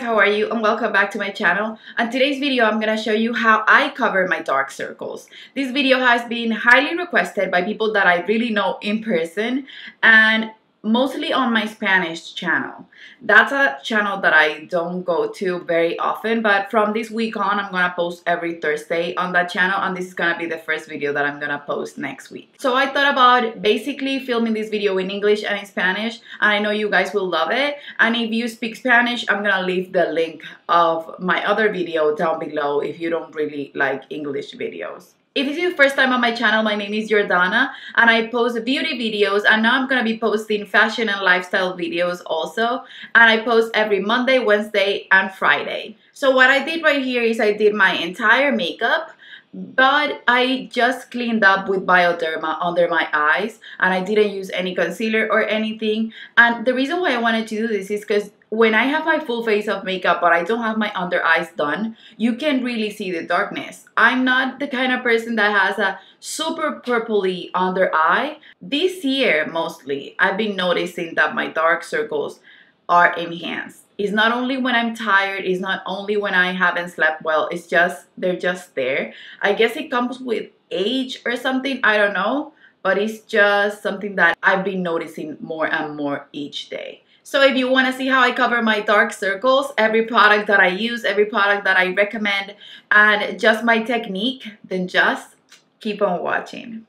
how are you? And welcome back to my channel. On today's video, I'm gonna show you how I cover my dark circles. This video has been highly requested by people that I really know in person and mostly on my Spanish channel. That's a channel that I don't go to very often, but from this week on, I'm gonna post every Thursday on that channel, and this is gonna be the first video that I'm gonna post next week. So I thought about basically filming this video in English and in Spanish, and I know you guys will love it. And if you speak Spanish, I'm gonna leave the link of my other video down below if you don't really like English videos. If this is your first time on my channel, my name is Jordana and I post beauty videos, and now I'm going to be posting fashion and lifestyle videos also, and I post every Monday, Wednesday and Friday. So what I did right here is I did my entire makeup, but I just cleaned up with Bioderma under my eyes and I didn't use any concealer or anything. And the reason why I wanted to do this is because when I have my full face of makeup but I don't have my under eyes done, you can really see the darkness. I'm not the kind of person that has a super purpley under eye. This year mostly, I've been noticing that my dark circles are enhanced. It's not only when I'm tired, it's not only when I haven't slept well, it's just, they're just there. I guess it comes with age or something, I don't know, but it's just something that I've been noticing more and more each day. So if you want to see how I cover my dark circles, every product that I use, every product that I recommend, and just my technique, then just keep on watching.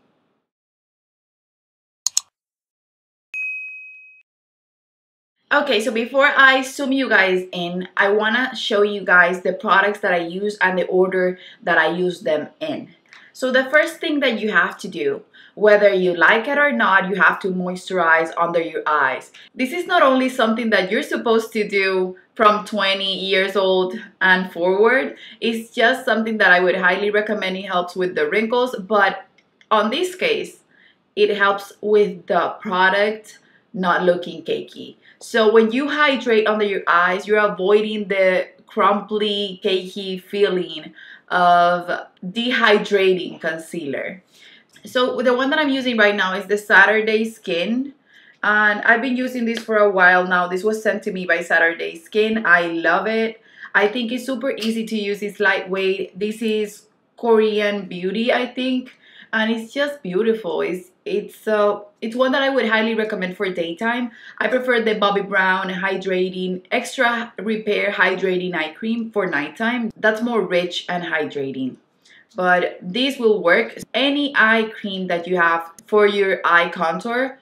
Okay, so before I zoom you guys in, I want to show you guys the products that I use and the order that I use them in. So the first thing that you have to do, whether you like it or not, you have to moisturize under your eyes. This is not only something that you're supposed to do from 20 years old and forward, it's just something that I would highly recommend. It helps with the wrinkles, but on this case, it helps with the product not looking cakey. So when you hydrate under your eyes, you're avoiding the crumbly, cakey feeling of dehydrating concealer. So the one that I'm using right now is the Saturday Skin, and I've been using this for a while now. This was sent to me by Saturday Skin. I love it. I think it's super easy to use. It's lightweight. This is Korean Beauty, I think, and it's just beautiful. It's one that I would highly recommend for daytime. I prefer the Bobbi Brown Hydrating Extra Repair Hydrating Eye Cream for nighttime. That's more rich and hydrating. But this will work. Any eye cream that you have for your eye contour,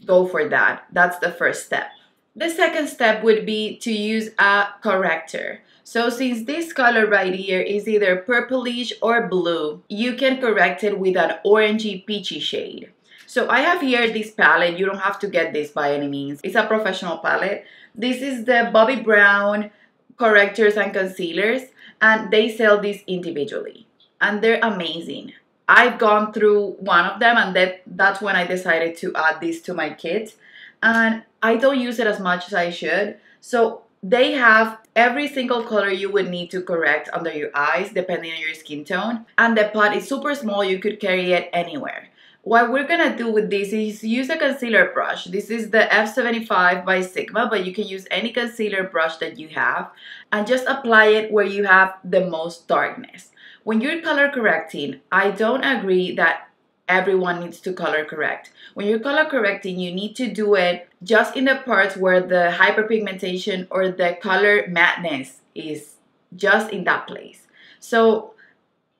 go for that. That's the first step. The second step would be to use a corrector. So since this color right here is either purplish or blue, you can correct it with an orangey peachy shade. So I have here this palette. You don't have to get this by any means. It's a professional palette. This is the Bobbi Brown correctors and concealers, and they sell these individually. And they're amazing. I've gone through one of them, and that's when I decided to add this to my kit. And I don't use it as much as I should. So they have every single color you would need to correct under your eyes, depending on your skin tone. And the pot is super small. You could carry it anywhere. What we're gonna do with this is use a concealer brush. This is the F75 by Sigma, but you can use any concealer brush that you have, and just apply it where you have the most darkness. When you're color correcting, I don't agree that everyone needs to color correct. When you're color correcting, you need to do it just in the parts where the hyperpigmentation or the color madness is just in that place. So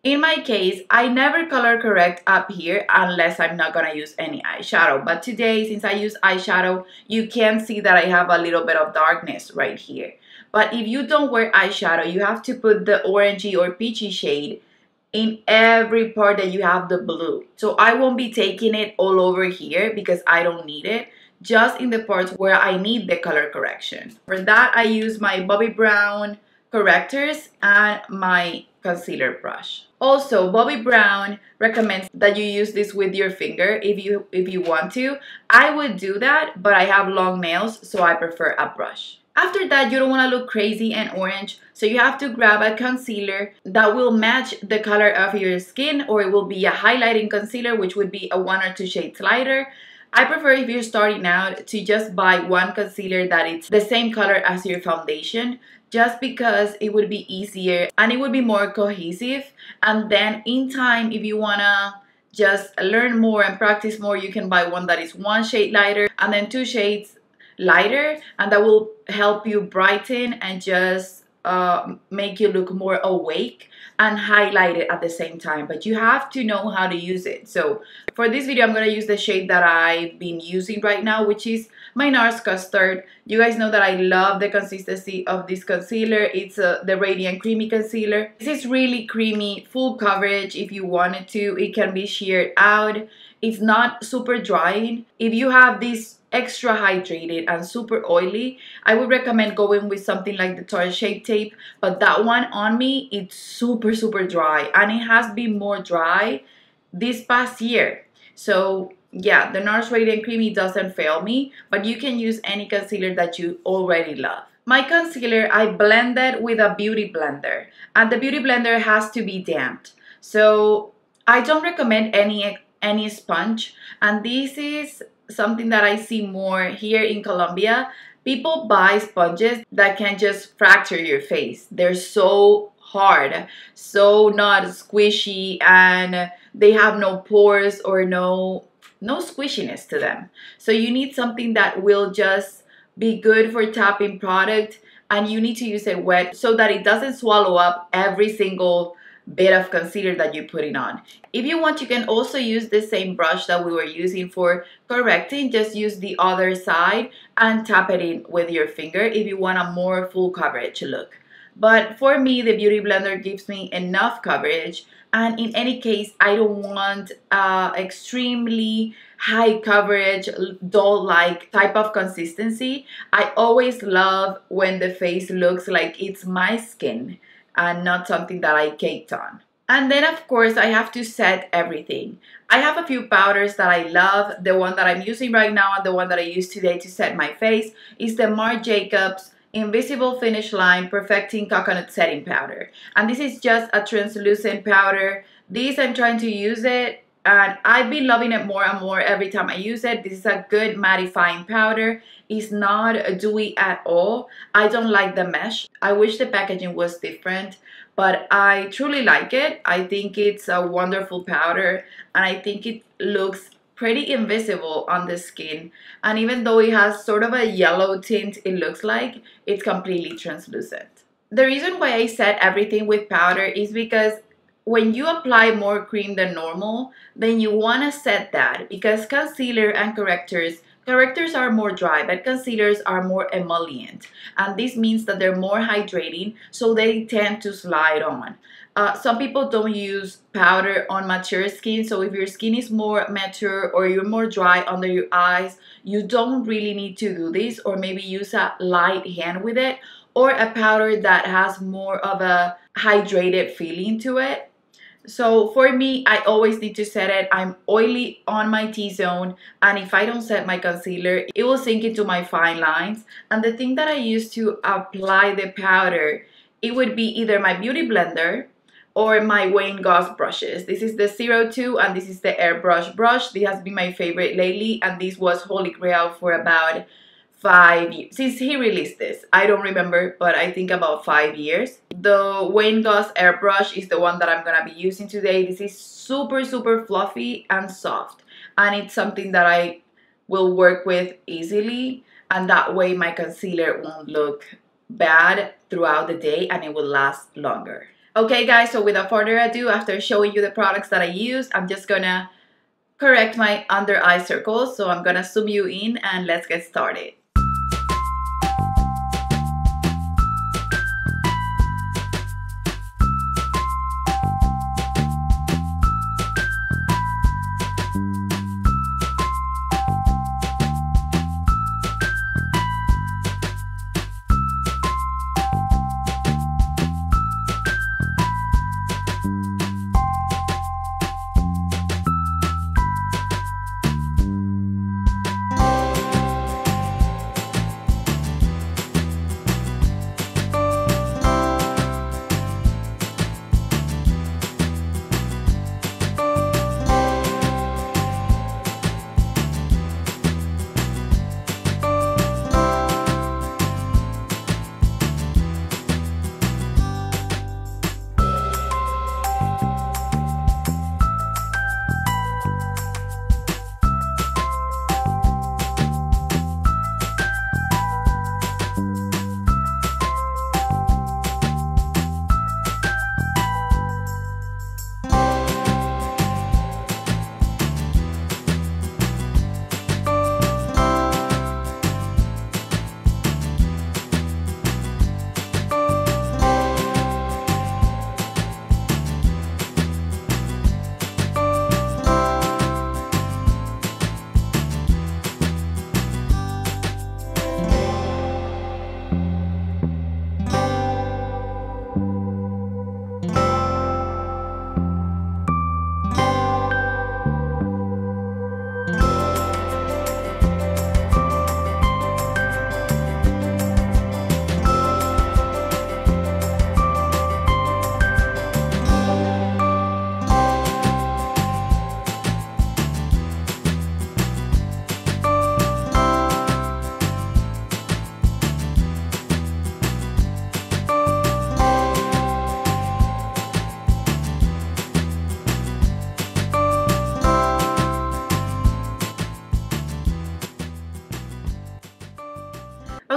in my case, I never color correct up here unless I'm not gonna use any eyeshadow. But today, since I use eyeshadow, you can see that I have a little bit of darkness right here. But if you don't wear eyeshadow, you have to put the orangey or peachy shade in every part that you have the blue. So I won't be taking it all over here because I don't need it. Just in the parts where I need the color correction. For that, I use my Bobbi Brown correctors and my concealer brush. Also, Bobbi Brown recommends that you use this with your finger if you want to. I would do that, but I have long nails, so I prefer a brush. After that, you don't want to look crazy and orange, so you have to grab a concealer that will match the color of your skin, or it will be a highlighting concealer, which would be a 1 or 2 shades lighter. I prefer, if you're starting out, to just buy one concealer that it's the same color as your foundation, just because it would be easier and it would be more cohesive. And then in time, if you wanna just learn more and practice more, you can buy one that is 1 shade lighter and then 2 shades lighter, and that will help you brighten and just make you look more awake and highlight it at the same time. But you have to know how to use it. So for this video, I'm going to use the shade that I've been using right now, which is my NARS Custard. You guys know that I love the consistency of this concealer. It's the Radiant Creamy Concealer. This is really creamy, full coverage if you wanted to. It can be sheared out. It's not super drying. If you have this extra hydrated and super oily, I would recommend going with something like the Tarte Shape Tape, but that one on me, it's super dry, and it has been more dry this past year. So yeah, the NARS Radiant Creamy doesn't fail me, but you can use any concealer that you already love. My concealer, I blended with a beauty blender, and the beauty blender has to be damped. So I don't recommend any sponge, and this is something that I see more here in Colombia. People buy sponges that can just fracture your face. They're so hard, so not squishy, and they have no pores or no squishiness to them. So you need something that will just be good for tapping product, and you need to use it wet so that it doesn't swallow up every single bit of concealer that you're putting on. If you want, you can also use the same brush that we were using for correcting. Just use the other side and tap it in with your finger if you want a more full coverage look. But for me, the beauty blender gives me enough coverage, and in any case, I don't want extremely high coverage, doll-like type of consistency. I always love when the face looks like it's my skin and not something that I caked on. And then of course I have to set everything. I have a few powders that I love. The one that I'm using right now and the one that I used today to set my face is the Marc Jacobs Invisible Finish Line Perfecting Coconut Setting Powder. And this is just a translucent powder. This, I'm trying to use it, and I've been loving it more and more every time I use it. This is a good mattifying powder. It's not dewy at all. I don't like the mesh. I wish the packaging was different, but I truly like it. I think it's a wonderful powder, and I think it looks pretty invisible on the skin. And even though it has sort of a yellow tint, it looks like it's completely translucent. The reason why I set everything with powder is because when you apply more cream than normal, then you want to set that, because concealer and correctors are more dry, but concealers are more emollient, and this means that they're more hydrating, so they tend to slide on. Some people don't use powder on mature skin, so if your skin is more mature or you're more dry under your eyes, you don't really need to do this, or maybe use a light hand with it, or a powder that has more of a hydrated feeling to it. So for me, I always need to set it. I'm oily on my T-zone, and if I don't set my concealer, it will sink into my fine lines. And the thing that I use to apply the powder, it would be either my beauty blender or my Wayne Goss brushes. This is the 02 and this is the Airbrush brush. This has been my favorite lately, and this was Holy Grail for about 5 years since he released this. I don't remember, but I think about 5 years. The Wayne Goss Airbrush is the one that I'm gonna be using today. This is super fluffy and soft, and it's something that I will work with easily, and that way my concealer won't look bad throughout the day and it will last longer. Okay guys, so without further ado, after showing you the products that I use, I'm just gonna correct my under eye circles. So I'm gonna zoom you in and let's get started.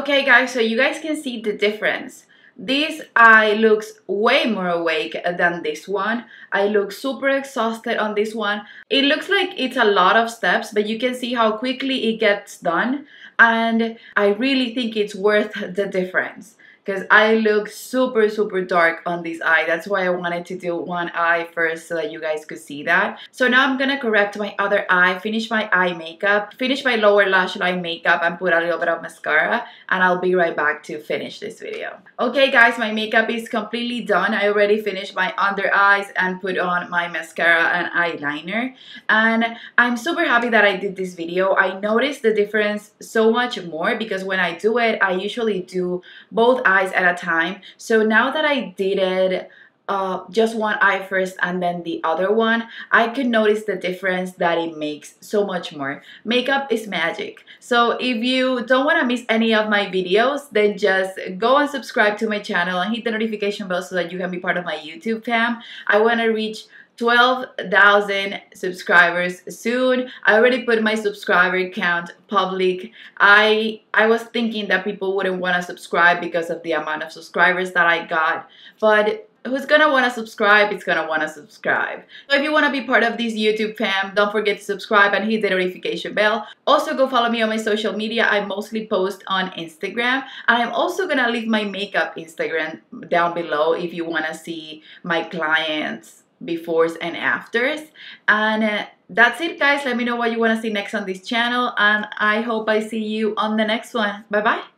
Okay guys, so you guys can see the difference. This eye looks way more awake than this one. I look super exhausted on this one. It looks like it's a lot of steps, but you can see how quickly it gets done. And I really think it's worth the difference, because I look super, super dark on this eye. That's why I wanted to do one eye first so that you guys could see that. So now I'm gonna correct my other eye, finish my eye makeup, finish my lower lash line makeup, and put a little bit of mascara, and I'll be right back to finish this video. Okay guys, my makeup is completely done. I already finished my under eyes and put on my mascara and eyeliner. And I'm super happy that I did this video. I noticed the difference so much more because when I do it, I usually do both eyes at a time. So now that I did it just one eye first and then the other one, I could notice the difference that it makes so much more. Makeup is magic. So if you don't want to miss any of my videos, then just go and subscribe to my channel and hit the notification bell so that you can be part of my YouTube fam. I want to reach 12,000 subscribers soon. I already put my subscriber count public. I was thinking that people wouldn't want to subscribe because of the amount of subscribers that I got, but who's gonna want to subscribe? It's gonna want to subscribe. So if you want to be part of this YouTube fam, don't forget to subscribe and hit the notification bell. Also go follow me on my social media. I mostly post on Instagram, and I'm also gonna leave my makeup Instagram down below if you want to see my clients befores and afters. And that's it guys. Let me know what you want to see next on this channel, and I hope I see you on the next one. Bye bye.